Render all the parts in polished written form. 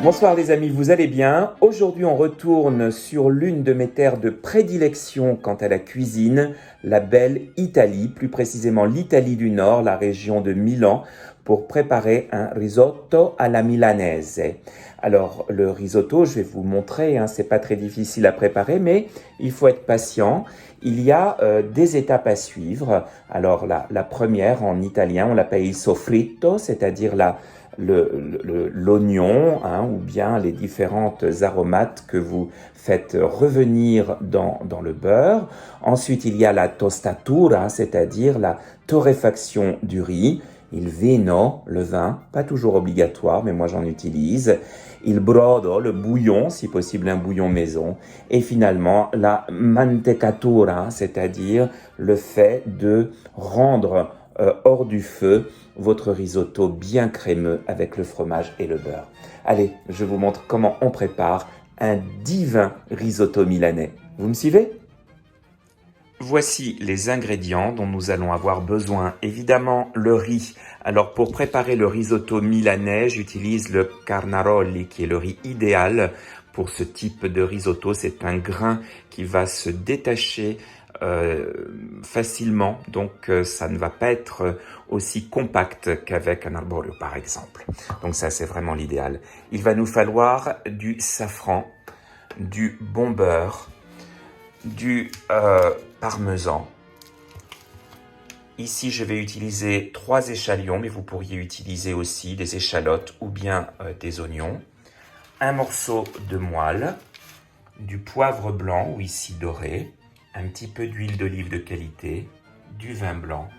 Bonsoir les amis, vous allez bien? Aujourd'hui on retourne sur l'une de mes terres de prédilection quant à la cuisine, la belle Italie, plus précisément l'Italie du Nord, la région de Milan, pour préparer un risotto alla milanese. Alors le risotto, je vais vous montrer, c'est pas très difficile à préparer, mais il faut être patient. Il y a des étapes à suivre. Alors la première en italien, on l'appelle il soffritto, c'est-à-dire l'oignon ou bien les différentes aromates que vous faites revenir dans le beurre. Ensuite, il y a la tostatura, c'est-à-dire la torréfaction du riz. Il vino, le vin, pas toujours obligatoire, mais moi j'en utilise. Il brodo, le bouillon, si possible un bouillon maison. Et finalement, la mantecatura, c'est-à-dire le fait de rendre hors du feu votre risotto bien crémeux avec le fromage et le beurre. Allez, je vous montre comment on prépare un divin risotto milanais. Vous me suivez ? Voici les ingrédients dont nous allons avoir besoin. Évidemment, le riz. Alors pour préparer le risotto milanais, j'utilise le carnaroli qui est le riz idéal pour ce type de risotto. C'est un grain qui va se détacher facilement, donc ça ne va pas être aussi compact qu'avec un arborio par exemple. Donc ça c'est vraiment l'idéal. Il va nous falloir du safran, du bon beurre, du parmesan. Ici je vais utiliser 3 échalotes, mais vous pourriez utiliser aussi des échalotes ou bien des oignons, un morceau de moelle, du poivre blanc ou ici doré, un petit peu d'huile d'olive de qualité, du vin blanc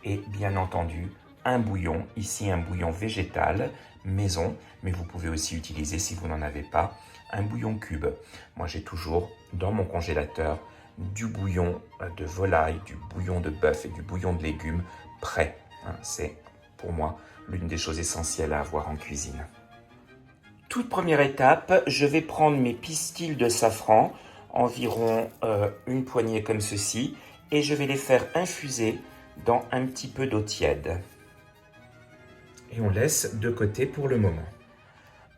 et bien entendu un bouillon, ici un bouillon végétal maison, mais vous pouvez aussi utiliser, si vous n'en avez pas, un bouillon cube. Moi j'ai toujours dans mon congélateur du bouillon de volaille, du bouillon de bœuf et du bouillon de légumes prêt. C'est pour moi l'une des choses essentielles à avoir en cuisine. Toute première étape, je vais prendre mes pistils de safran, environ une poignée comme ceci, et je vais les faire infuser dans un petit peu d'eau tiède. Et on laisse de côté pour le moment.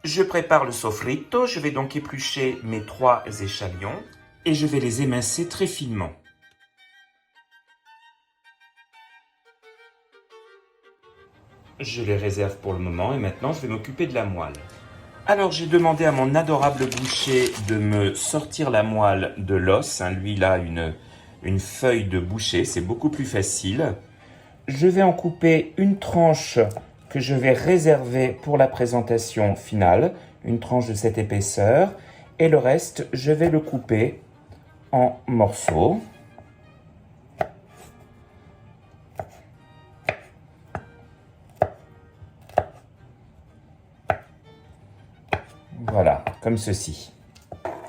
Je prépare le soffritto, je vais donc éplucher mes 3 échalotes et je vais les émincer très finement. Je les réserve pour le moment et maintenant je vais m'occuper de la moelle. Alors j'ai demandé à mon adorable boucher de me sortir la moelle de l'os. Lui il a une feuille de boucher, c'est beaucoup plus facile. Je vais en couper une tranche que je vais réserver pour la présentation finale, une tranche de cette épaisseur, et le reste je vais le couper en morceaux. Voilà, comme ceci.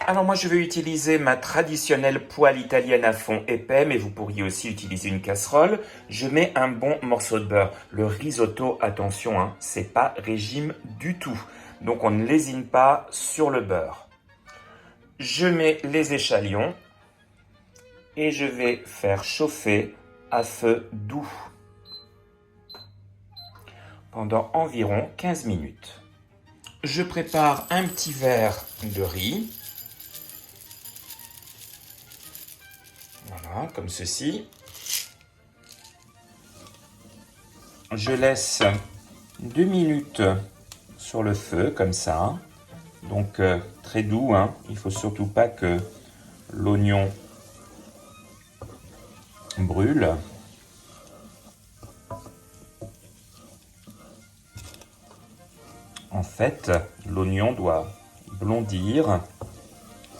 Alors moi je vais utiliser ma traditionnelle poêle italienne à fond épais, mais vous pourriez aussi utiliser une casserole. Je mets un bon morceau de beurre. Le risotto, attention, c'est pas régime du tout. Donc on ne lésine pas sur le beurre. Je mets les échalotes et je vais faire chauffer à feu doux pendant environ 15 minutes. Je prépare un petit verre de riz. Voilà, comme ceci. Je laisse 2 minutes sur le feu, comme ça. Donc, très doux, Il ne faut surtout pas que l'oignon brûle. En fait, l'oignon doit blondir,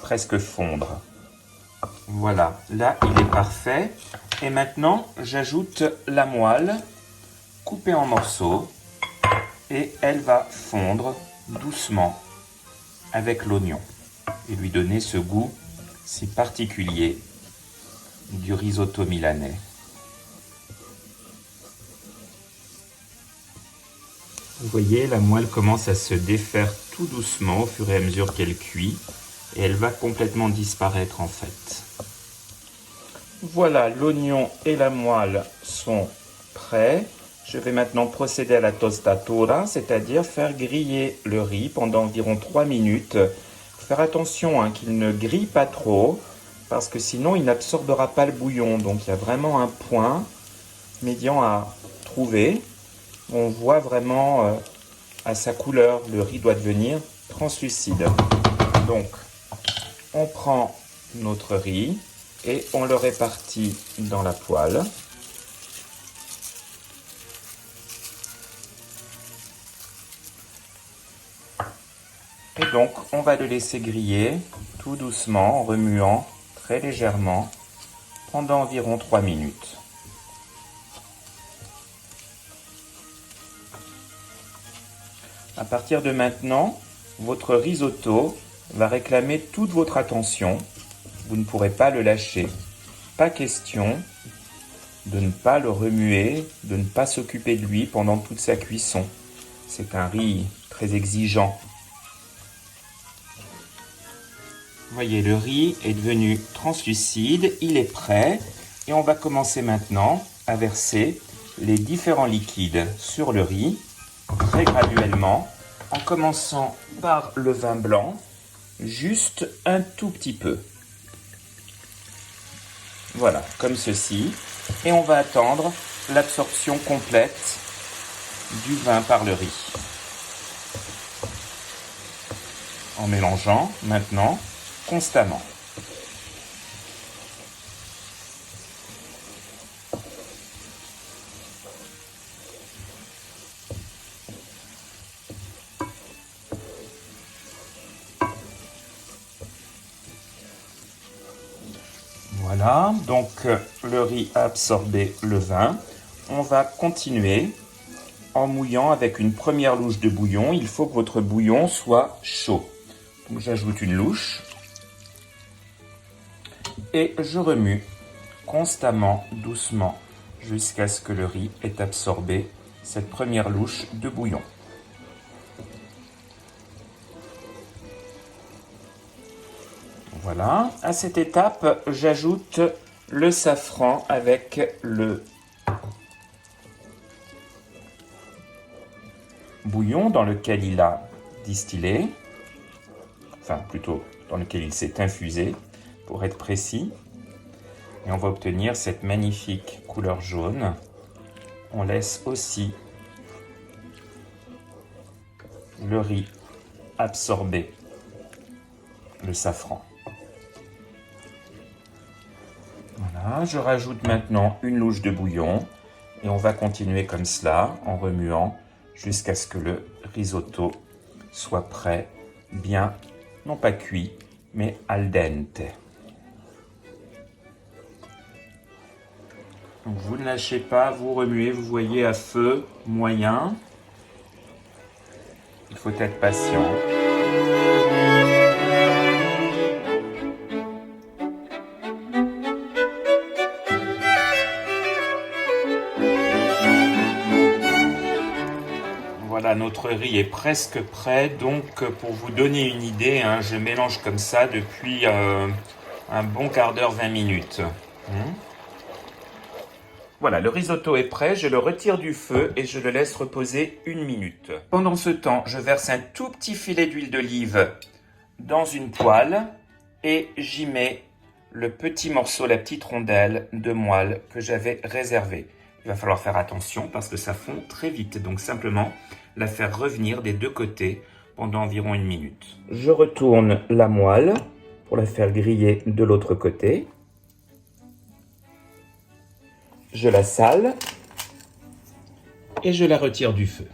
presque fondre. Voilà, là il est parfait. Et maintenant, j'ajoute la moelle coupée en morceaux et elle va fondre doucement avec l'oignon et lui donner ce goût si particulier du risotto milanais. Vous voyez, la moelle commence à se défaire tout doucement au fur et à mesure qu'elle cuit et elle va complètement disparaître en fait. Voilà, l'oignon et la moelle sont prêts. Je vais maintenant procéder à la tostatura, c'est-à-dire faire griller le riz pendant environ 3 minutes. Faire attention hein, qu'il ne grille pas trop, parce que sinon il n'absorbera pas le bouillon. Donc il y a vraiment un point médian à trouver. On voit vraiment à sa couleur, le riz doit devenir translucide. Donc on prend notre riz et on le répartit dans la poêle. Et donc, on va le laisser griller tout doucement, en remuant très légèrement pendant environ 3 minutes. À partir de maintenant, votre risotto va réclamer toute votre attention. Vous ne pourrez pas le lâcher. Pas question de ne pas le remuer, de ne pas s'occuper de lui pendant toute sa cuisson. C'est un riz très exigeant. Vous voyez, le riz est devenu translucide, il est prêt et on va commencer maintenant à verser les différents liquides sur le riz, très graduellement, en commençant par le vin blanc, juste un tout petit peu. Voilà, comme ceci. Et on va attendre l'absorption complète du vin par le riz. En mélangeant maintenant constamment. Voilà, donc le riz a absorbé le vin. On va continuer en mouillant avec une première louche de bouillon. Il faut que votre bouillon soit chaud. Donc j'ajoute une louche et je remue constamment, doucement, jusqu'à ce que le riz ait absorbé cette première louche de bouillon. Voilà, à cette étape, j'ajoute le safran avec le bouillon dans lequel il a distillé, enfin plutôt dans lequel il s'est infusé, pour être précis. Et on va obtenir cette magnifique couleur jaune. On laisse aussi le riz absorber le safran. Voilà, je rajoute maintenant une louche de bouillon et on va continuer comme cela en remuant jusqu'à ce que le risotto soit prêt, bien, non pas cuit, mais al dente. Donc vous ne lâchez pas, vous remuez, vous voyez à feu moyen. Il faut être patient. Voilà, notre riz est presque prêt. Donc, pour vous donner une idée, hein, je mélange comme ça depuis un bon quart d'heure, 20 minutes. Voilà, le risotto est prêt. Je le retire du feu et je le laisse reposer 1 minute. Pendant ce temps, je verse un tout petit filet d'huile d'olive dans une poêle et j'y mets le petit morceau, la petite rondelle de moelle que j'avais réservée. Il va falloir faire attention parce que ça fond très vite. Donc simplement la faire revenir des deux côtés pendant environ 1 minute. Je retourne la moelle pour la faire griller de l'autre côté. Je la sale et je la retire du feu.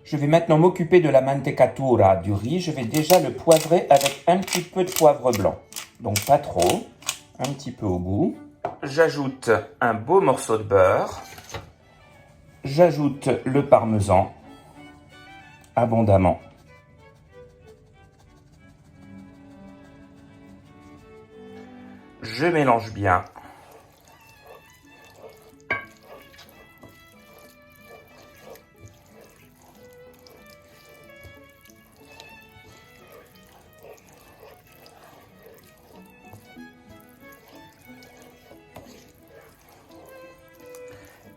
Je vais maintenant m'occuper de la mantecatura du riz. Je vais déjà le poivrer avec un petit peu de poivre blanc. Donc pas trop, un petit peu au goût. J'ajoute un beau morceau de beurre. J'ajoute le parmesan abondamment. Je mélange bien.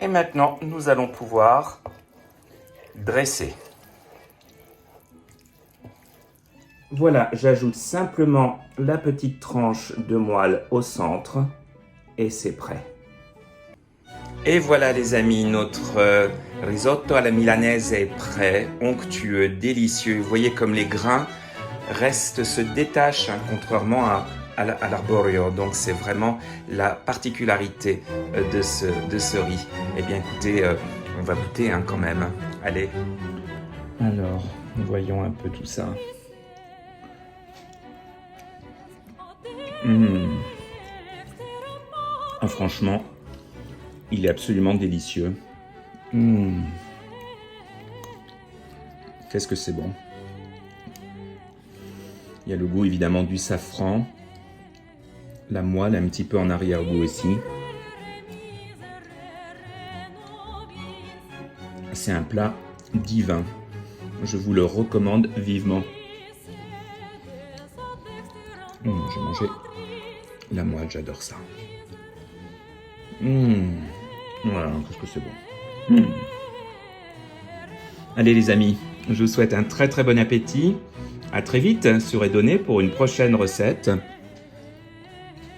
Et maintenant, nous allons pouvoir dresser. Voilà, j'ajoute simplement la petite tranche de moelle au centre et c'est prêt. Et voilà les amis, notre risotto à la milanaise est prêt, onctueux, délicieux. Vous voyez comme les grains se détachent, hein, contrairement à l'arborio. Donc c'est vraiment la particularité de ce riz. Eh bien écoutez, on va goûter hein, quand même. Allez. Alors, voyons un peu tout ça. Ah, franchement, il est absolument délicieux. Qu'est-ce que c'est bon. Il y a le goût évidemment du safran. La moelle un petit peu en arrière-goût aussi. C'est un plat divin. Je vous le recommande vivement. J'ai mangé la moelle, j'adore ça. Voilà, qu'est-ce que c'est bon. Allez les amis, je vous souhaite un très très bon appétit. À très vite sur Edonné pour une prochaine recette.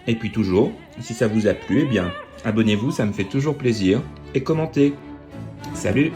Et puis toujours, si ça vous a plu, eh bien, abonnez-vous, ça me fait toujours plaisir. Et commentez. Salut!